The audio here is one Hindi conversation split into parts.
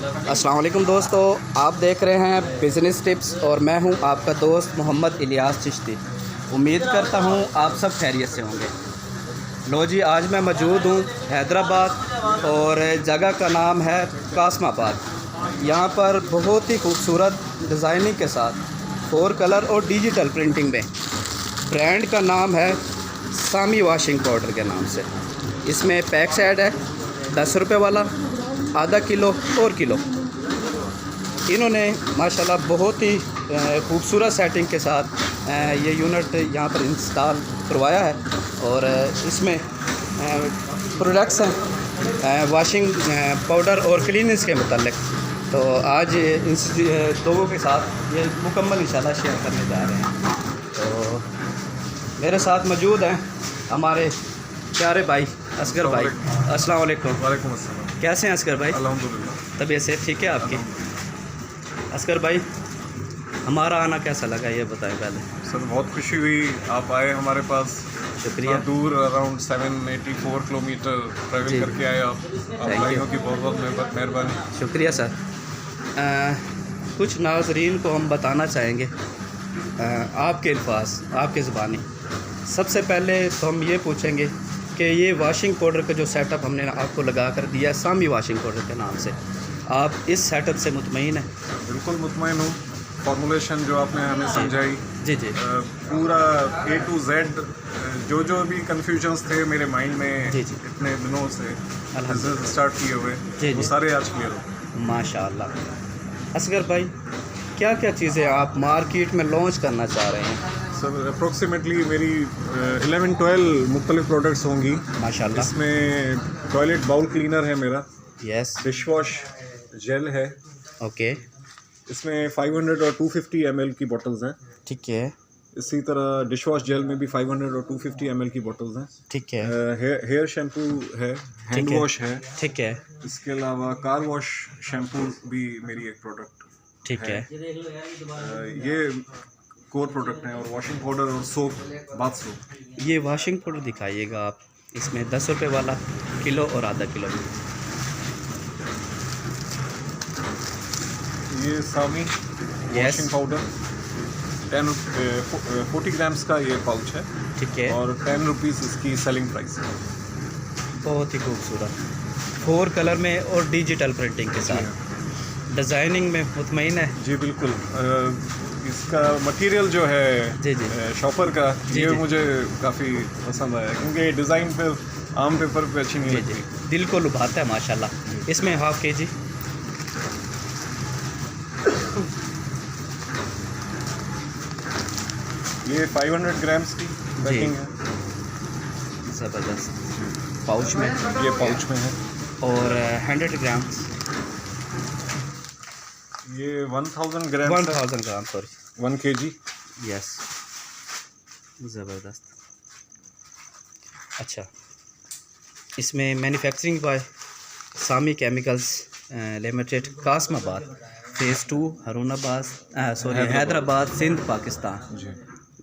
अस्सलाम वालेकुम दोस्तों, आप देख रहे हैं बिज़नेस टिप्स और मैं हूं आपका दोस्त मोहम्मद इलियास चिश्ती। उम्मीद करता हूं आप सब खैरियत से होंगे। लो जी, आज मैं मौजूद हूं हैदराबाद और जगह का नाम है कासमाबाद। यहां पर बहुत ही खूबसूरत डिज़ाइनिंग के साथ 4 कलर और डिजिटल प्रिंटिंग में ब्रांड का नाम है सामी वॉशिंग पाउडर के नाम से। इसमें पैक सेट है 10 रुपये वाला, आधा किलो और किलो। इन्होंने माशाल्लाह बहुत ही खूबसूरत सेटिंग के साथ ये यूनिट यहाँ पर इंस्टॉल करवाया है और इसमें प्रोडक्ट्स हैं वॉशिंग पाउडर और क्लीनिंग्स के मतलब। तो आज इन लोगों के साथ ये मुकम्मल इंशाल्लाह शेयर करने जा रहे हैं। तो मेरे साथ मौजूद हैं हमारे प्यारे भाई असगर भाई। अस्सलाम वालेकुम। वालेकुम अस्सलाम। कैसे हैं असगर भाई? अल्हम्दुलिल्लाह। तबीयत से ठीक है आपकी? असगर भाई, हमारा आना कैसा लगा ये बताएं पहले। सर बहुत खुशी हुई आप आए हमारे पास। शुक्रिया। दूर अराउंड 784 किलोमीटर ट्रैवल करके आए आप भाइयों की बहुत बहुत मेहरबानी। शुक्रिया सर। कुछ नाज़रीन को हम बताना चाहेंगे आपके अल्फाज, आपके ज़बानी। सबसे पहले तो हम ये पूछेंगे कि ये वॉशिंग पाउडर का जो सेटअप हमने आपको लगा कर दिया है सामी वॉशिंग पाउडर के नाम से, आप इस सेटअप से मुतमईन हैं? बिल्कुल मुतमईन हूँ। फॉर्मुलेशन जो आपने हमें समझाई, जी जी, पूरा A to Z जो भी कन्फ्यूजन्स थे मेरे माइंड में जी जी, इतने दिनों से बिजनेस स्टार्ट किए हुए जी वो जी, सारे आज क्लियर हो। माशाअल्लाह। असगर भाई, क्या क्या चीज़ें आप मार्केट में लॉन्च करना चाह रहे हैं? सर अप्रोक्सीमेटली मेरी 11-12 मुख्तलिफ प्रोडक्ट्स होंगी माशाअल्लाह। इसमें टॉयलेट बाउल क्लीनर है मेरा, यस, डिश वॉश जेल है, ओके, इसमें 500 और 250 ml की बॉटल्स हैं। ठीक है, इसी तरह डिश वॉश जेल में भी 500 और 250 ml की बॉटल्स हैं। ठीक है, हेयर शैम्पू है, हैंड है, वॉश है, ठीक है, इसके अलावा कार वॉश शैम्पू भी मेरी एक प्रोडक्ट ठीक है। ये कोर प्रोडक्ट हैं। और वॉशिंग पाउडर और सोप, बाथ सोप। ये वॉशिंग पाउडर दिखाइएगा आप, इसमें 10 रुपये वाला, किलो और आधा किलो। ये सामी वॉशिंग पाउडर 40 ग्राम्स का ये पाउच है, ठीक है, और 10 रुपीज़ इसकी सेलिंग प्राइस है। बहुत ही खूबसूरत 4 कलर में और डिजिटल प्रिंटिंग के साथ। डिज़ाइनिंग में मुतमईन है? जी बिल्कुल। इसका मटेरियल जो है जी जी, शॉपर का, ये जी। मुझे काफ़ी पसंद आया क्योंकि डिज़ाइन पे आम पेपर पे अच्छी नहीं जी लगती। जी, दिल को लुभाता है माशाल्लाह। इसमें हाफ के जी, ये 500 ग्राम्स की पैकिंग है। ज़बरदस्त पाउच में, ये पाउच में है। और 100 ग्राम्स, ये 1000 gram 1000 gram, sorry 1 kg। Yes, ज़बरदस्त। अच्छा, इसमें manufacturing by Sami chemicals limited, Qasimabad, phase 2, Hyderabad, Sindh, Pakistan. जी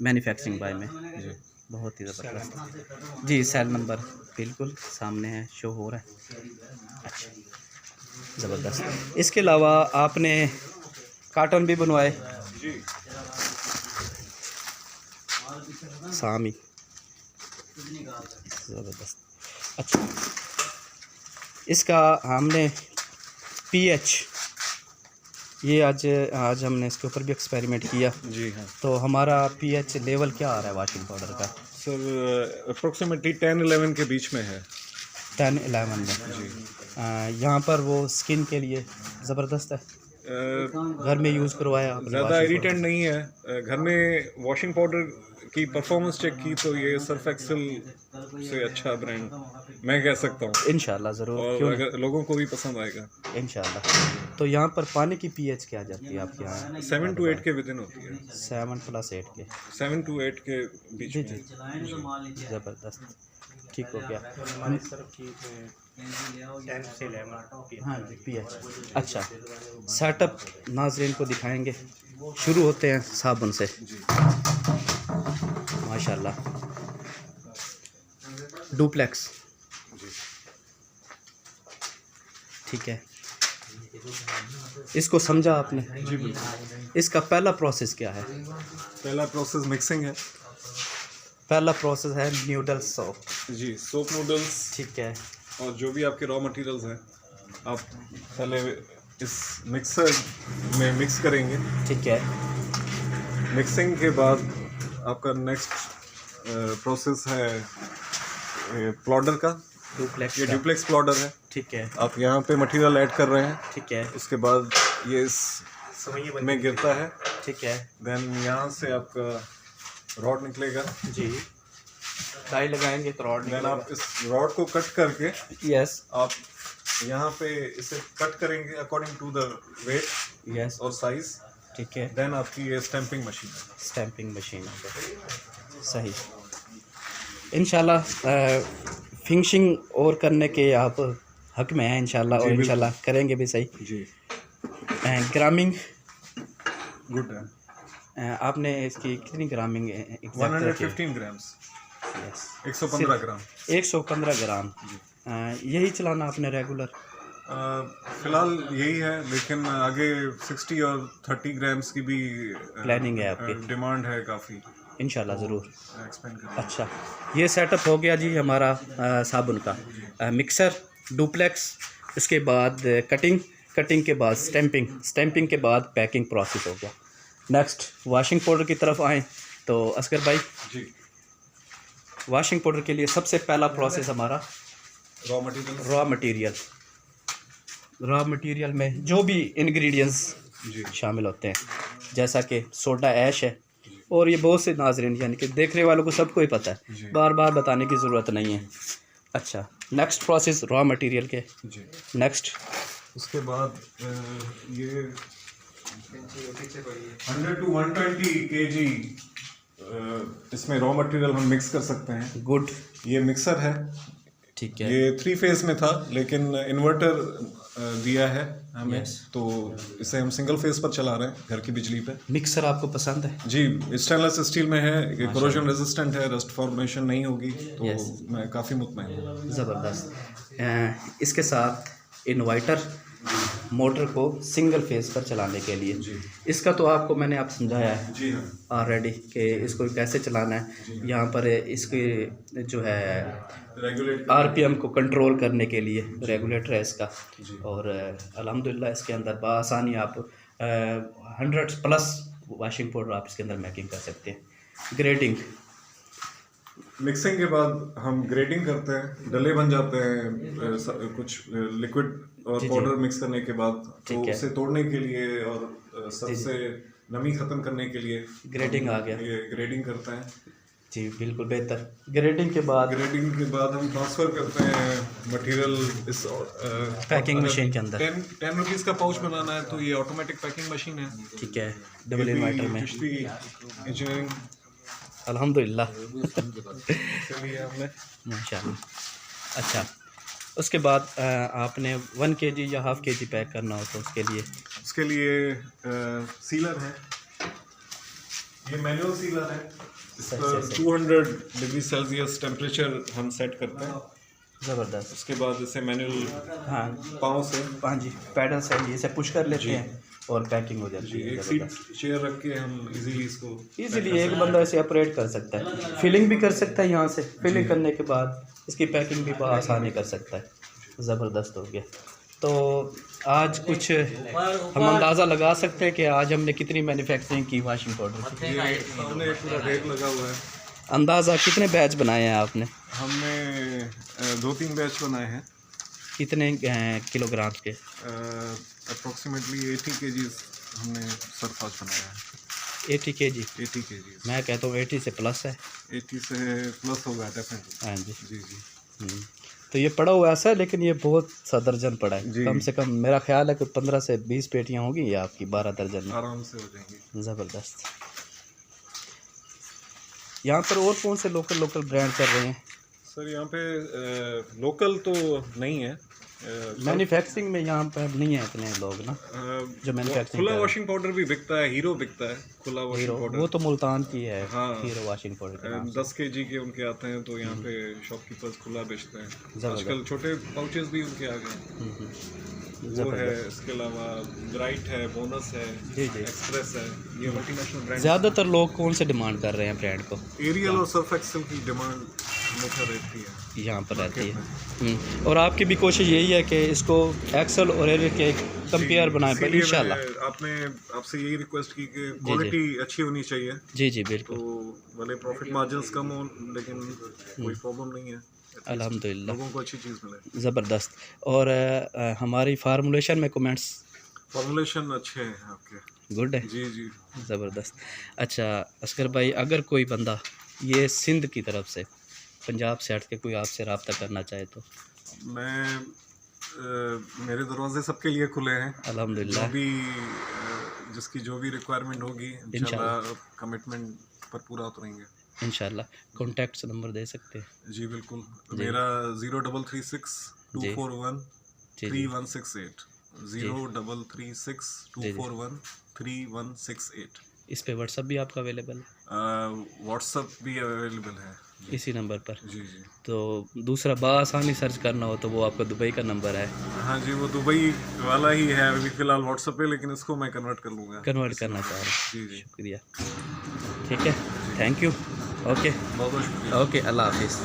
मैन्युफैक्चरिंग बाय में जी। बहुत ही ज़बरदस्त। जी, सेल नंबर बिल्कुल सामने है, शो हो रहा है। अच्छा, ज़बरदस्त। इसके अलावा आपने कार्टन भी बनवाए जी। सामी, ज़बरदस्त। अच्छा, इसका हमने पीएच, ये आज हमने इसके ऊपर भी एक्सपेरिमेंट किया। जी हाँ तो हमारा पीएच लेवल क्या आ रहा है वॉशिंग पाउडर का? सर अप्रोक्सीमेटली 10-11 के बीच में है। 10-11 में जी। यहाँ पर वो स्किन के लिए ज़बरदस्त है। घर में यूज़ करवाया आपने? ज़्यादा इरिटेंट नहीं है। घर में वॉशिंग पाउडर की परफॉर्मेंस चेक की तो ये सर्फ एक्सेल से अच्छा ब्रांड मैं कह सकता हूँ। इंशाल्लाह ज़रूर, और क्यों अगर लोगों को भी पसंद आएगा इंशाल्लाह। तो यहाँ पर पानी की पीएच क्या जाती है आपके यहाँ? 7 to 8 के विद इन होती है। 7+8 के, 7 to 8 के बीच जी में। जी, ज़बरदस्त, ठीक हो गया। हाँ जी, पीएच। अच्छा, सेटअप नाज़रीन को दिखाएंगे। शुरू होते हैं साबुन से। माशाल्लाह, डुप्लेक्स, ठीक है। इसको समझा आपने? जी बिल्कुल। इसका पहला प्रोसेस क्या है? पहला प्रोसेस मिक्सिंग है। पहला प्रोसेस है नूडल सोप। जी, सोप नूडल्स ठीक है। और जो भी आपके रॉ मटेरियल्स हैं आप पहले इस मिक्सर में मिक्स करेंगे। ठीक है। मिक्सिंग के बाद आपका नेक्स्ट प्रोसेस है प्लॉडर का। डुप्लेक्स ये का। ड्यूप्लेक्स प्लॉडर है। ठीक है। आप यहाँ पे मटेरियल ऐड कर रहे हैं। ठीक है। उसके बाद ये इस में गिरता है। ठीक है। देन यहाँ से आपका रॉड निकलेगा। जी। डाई लगाएंगे तो रॉड देन आप इस रॉड को कट करके यस। आप यहाँ पे इसे कट करेंगे according to the weight yes. और साइज। ठीक है। देन आपकी ये स्टैंपिंग मशीन है। स्टैंपिंग मशीन सही। इंशाल्लाह फिनिशिंग और करने के आप हक में हैं इंशाल्लाह, और इंशाल्लाह करेंगे भी सही। जी। ग्रामिंग गुड है। आपने इसकी कितनी ग्रामिंग 115 ग्राम्स। यस। 115 ग्राम। 115 ग्राम। यही चलाना आपने रेगुलर? फिलहाल यही है, लेकिन आगे 60 और 30 ग्राम्स की भी प्लानिंग है आपकी? डिमांड है काफ़ी। इंशाल्लाह ज़रूर एक्सपेंड करें। अच्छा, ये सेटअप हो गया जी हमारा साबुन का। मिक्सर, डुप्लेक्स, इसके बाद कटिंग के बाद स्टैंपिंग के बाद पैकिंग प्रोसेस हो गया। नेक्स्ट वॉशिंग पाउडर की तरफ आएँ तो असगर भाई जी, वॉशिंग पाउडर के लिए सबसे पहला प्रोसेस हमारा रॉ मटेरियल में जो भी इंग्रेडिएंट्स शामिल होते हैं, जैसा कि सोडा ऐश है, और ये बहुत से नाज़रीन यानी कि देखने वालों को सबको ही पता है, बार बार बताने की ज़रूरत नहीं है। अच्छा, नेक्स्ट प्रोसेस रॉ मटेरियल के। जी। नेक्स्ट उसके बाद ये 100 to 120 kg इसमें रॉ मटेरियल हम मिक्स कर सकते हैं। गुड। ये मिक्सर है। ठीक है। ये 3 फेज में था, लेकिन इन्वर्टर दिया है हमें, तो इसे हम सिंगल फेज पर चला रहे हैं घर की बिजली पे। मिक्सर आपको पसंद है? जी, स्टेनलेस स्टील में है, ये कोरोजन रेजिस्टेंट है, रस्ट फॉर्मेशन नहीं होगी, तो मैं काफ़ी मुतमईन हूँ। ज़बरदस्त। इसके साथ इन्वर्टर मोटर को सिंगल फेज पर चलाने के लिए, इसका तो आपको मैंने आप समझाया है जी हाँ ऑलरेडी कि इसको कैसे चलाना है। यहाँ पर इसके जो है आरपीएम को कंट्रोल करने के लिए रेगुलेटर है इसका, और अल्हम्दुलिल्लाह इसके अंदर बआसानी आप 100+ वॉशिंग पाउडर आप इसके अंदर मेकिंग कर सकते हैं। ग्रेडिंग, मिक्सिंग के बाद हम ग्रेडिंग करते हैं, डले बन जाते हैं कुछ लिक्विड और पाउडर मिक्स करने के बाद, तो उसे तोड़ने के लिए और सबसे नमी ख़त्म करने के लिए ग्रेडिंग आ गया, ये ग्रेडिंग करते हैं। जी बिल्कुल बेहतर। ग्रेडिंग के बाद हम ट्रांसफ़र करते हैं मटेरियल इस पैकिंग मशीन के अंदर। 10 रुपीज़ का पाउच बनाना है तो ये ऑटोमेटिक पैकिंग मशीन है। ठीक है, डबल इन्वर्टर में। इंजीनियरिंग अल्हम्दुलिल्लाह चलिए हमने माशाल्लाह। अच्छा, उसके बाद आपने 1 kg या ½ kg पैक करना हो तो उसके लिए सीलर है, ये मैनुअल सीलर है। इस पर 200 डिग्री सेल्सियस टेम्परेचर हम सेट करते हैं। ज़बरदस्त। उसके बाद इसे मैनुअल हाँ पाँव से, हाँ जी, पैडल से इसे पुश कर लेते हैं और पैकिंग हो जाती है। एक सीट चेयर रख के हम इजीली इसको एक बंदा इसे ऑपरेट कर सकता है, फिलिंग भी कर सकता है यहाँ से, फिलिंग करने के बाद इसकी पैकिंग भी बहुत आसानी कर सकता है। ज़बरदस्त हो गया। तो आज कुछ हम अंदाज़ा लगा सकते हैं कि आज हमने कितनी मैन्युफैक्चरिंग की वॉशिंग पाउडर की? हमने पूरा ढेर लगा हुआ है। अंदाज़ा कितने बैच बनाए हैं आपने? हमने 2-3 बैच बनाए हैं। कितने किलोग्राम के? अप्रॉक्सीमेटली 80 kg हमने सरफास बनाया है। 80 kg? 80 kg। मैं कहता हूँ 80 से प्लस है। 80 से प्लस होगा डेफिनेटली। हाँ जी जी जी। तो ये पड़ा हुआ ऐसा है, लेकिन ये बहुत सा दर्जन पड़ा है। कम से कम मेरा ख्याल है कि 15 से 20 पेटियाँ होंगी या आपकी 12 दर्जन में आराम से हो जाएंगी। ज़बरदस्त। यहाँ पर और कौन से लोकल ब्रांड चल रहे हैं सर? यहाँ पे लोकल तो नहीं है, मैन्युफैक्चरिंग में यहाँ पर नहीं है इतने लोग ना जो मैन्युफैक्चरिंग। खुला वॉशिंग पाउडर भी बिकता है, हीरो बिकता है खुला वॉशिंग पाउडर। वो तो मुल्तान की है। हाँ, हीरो वॉशिंग पाउडर 10 kg के उनके आते हैं, तो यहाँ पे शॉपकीपर्स खुला बेचते हैं। आजकल छोटे पाउचेस भी उनके आ गए हैं। वो है, इसके अलावा ब्राइट है, बोनस है, जी जी। एक्सप्रेस है, ये मल्टीनेशनल ब्रांड। ज़्यादातर लोग कौन से डिमांड कर रहे हैं ब्रांड को? एरियल और सर्फ एक्सेल की डिमांड हमेशा रहती है यहाँ पर रहती है। और आपकी भी कोशिश यही है कि इसको एक्सेल और एरियल के कंपेयर बनाए पर इसीलिए इंशाल्लाह। आपने आपसे यही रिक्वेस्ट की कि क्वालिटी अच्छी होनी चाहिए, जी जी तो बिल्कुल। भले प्रॉफिट मार्जिन्स कम हो लेकिन कोई प्रॉब्लम नहीं है, अल्हम्दुलिल्लाह लोगों को अच्छी चीज़ मिले। ज़बरदस्त। और हमारी फार्मूलेशन में कमेंट्स फॉर्मुलेशन अच्छे हैं आपके। गुड है, जी जी। ज़बरदस्त। अच्छा असगर भाई, अगर कोई बंदा ये सिंध की तरफ से, पंजाब से हट के कोई आपसे रब्ता करना चाहे तो? मैं मेरे दरवाजे सबके लिए खुले हैं, अल्हम्दुलिल्लाह। जो भी जिसकी जो भी रिक्वायरमेंट होगी इंशाल्लाह कमिटमेंट पर पूरा उतरेंगे इंशाल्लाह। कॉन्टैक्ट नंबर दे सकते हैं? जी बिल्कुल, मेरा 0336241316 0336241316। इस पे व्हाट्सअप भी आपका अवेलेबल है? व्हाट्सअप भी अवेलेबल है इसी नंबर पर? जी जी। तो दूसरा बासानी सर्च करना हो तो वो आपका दुबई का नंबर है? हाँ जी, वो दुबई वाला ही है अभी फ़िलहाल व्हाट्सअप पे, लेकिन इसको मैं कन्वर्ट कर लूँगा। कन्वर्ट करना चाह रहा हूँ। जी जी, शुक्रिया। ठीक है, थैंक यू। ओके बहुत बहुत शुक्रिया। ओके, अल्लाह हाफिज़।